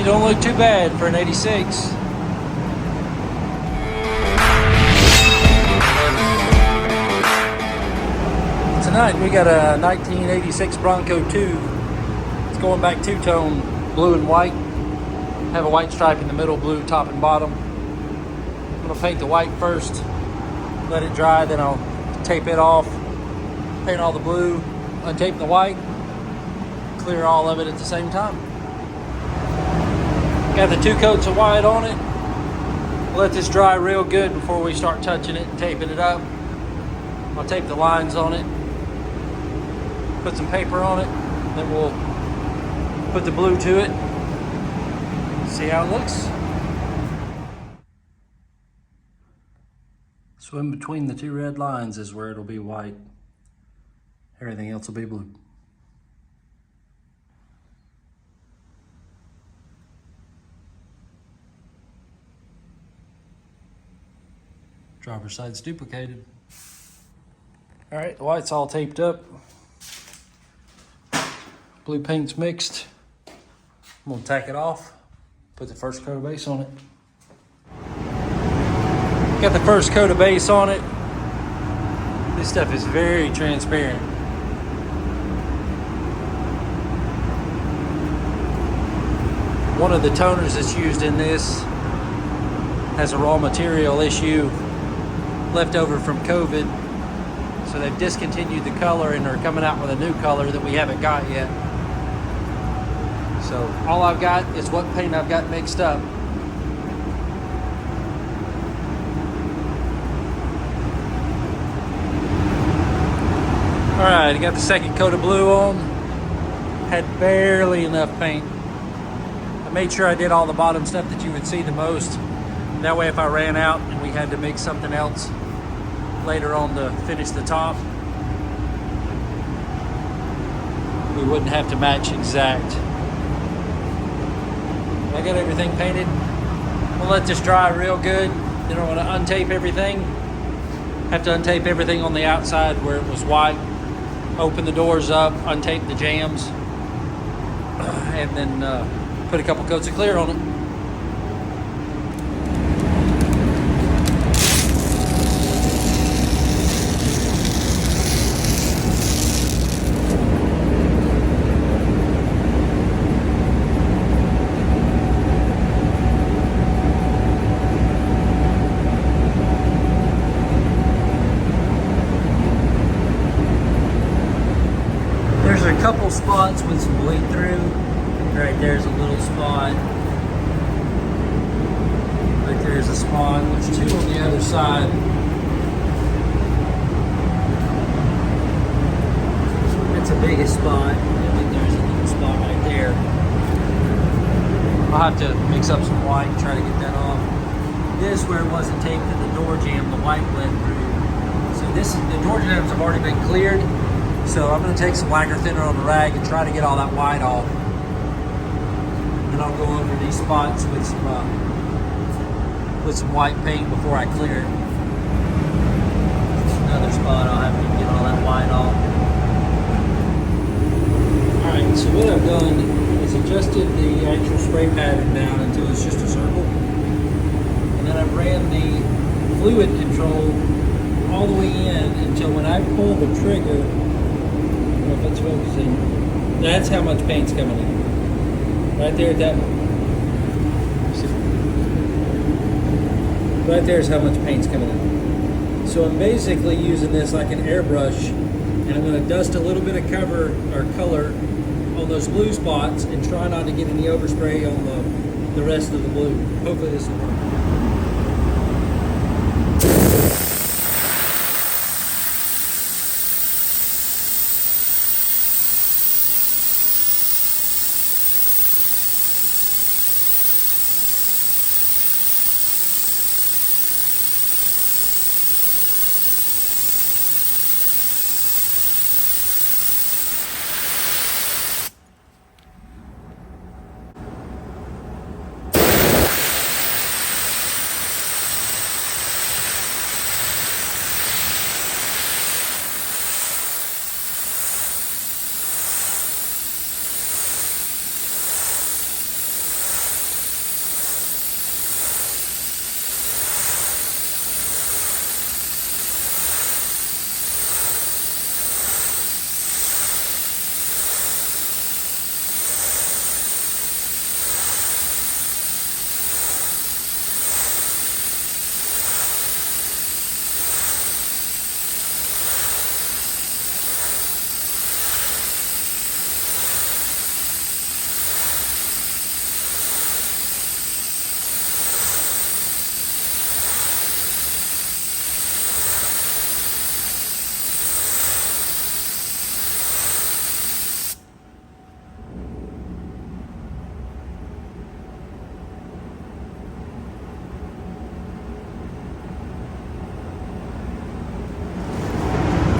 don't look too bad for an 86. Tonight we got a 1986 Bronco II. It's going back two-tone, blue and white. Have a white stripe in the middle, blue top and bottom. I'm gonna paint the white first, let it dry, then I'll tape it off, paint all the blue, untape the white, clear all of it at the same time. Got the 2 coats of white on it. Let this dry real good before we start touching it and taping it up. I'll tape the lines on it, put some paper on it, then we'll put the blue to it, see how it looks. So in between the 2 red lines is where it'll be white. Everything else will be blue. Driver's side's duplicated. All right, the white's all taped up. Blue paint's mixed. I'm gonna tack it off, put the first coat of base on it. Got the first coat of base on it. This stuff is very transparent. One of the toners that's used in this has a raw material issue left over from COVID. So they've discontinued the color and are coming out with a new color that we haven't got yet. So all I've got is what paint I've got mixed up. All right, I got the second coat of blue on. Had barely enough paint. I made sure I did all the bottom stuff that you would see the most. That way if I ran out and we had to mix something else later on to finish the top, we wouldn't have to match exact. I got everything painted. We'll let this dry real good. Then I'm gonna untape everything. Have to untape everything on the outside where it was white. Open the doors up, untape the jams, and then put a couple coats of clear on it. There's a couple spots with some bleed through. Right there's a little spot. Right there's a spot. There's 2 on the other side. That's the biggest spot. And there's a little spot right there. I'll have to mix up some white and try to get that off. This, where it wasn't taped to the door jamb, the white bled through. So the door jambs have already been cleared. So I'm going to take some lacquer thinner on the rag and try to get all that white off. And I'll go over these spots with some white paint before I clear it. Another spot I'll have to get all that white off. Alright, so what I've done is adjusted the actual spray pattern down until it's just a circle. And then I've ran the fluid control all the way in until when I pull the trigger, if it's focusing, that's how much paint's coming in. Right there at that, right there is how much paint's coming in. So I'm basically using this like an airbrush, and I'm going to dust a little bit of cover or color on those blue spots and try not to get any overspray on the rest of the blue. Hopefully this will work.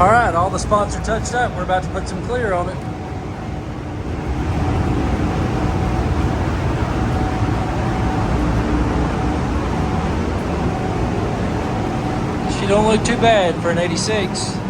All right, all the spots are touched up. We're about to put some clear on it. She don't look too bad for an 86.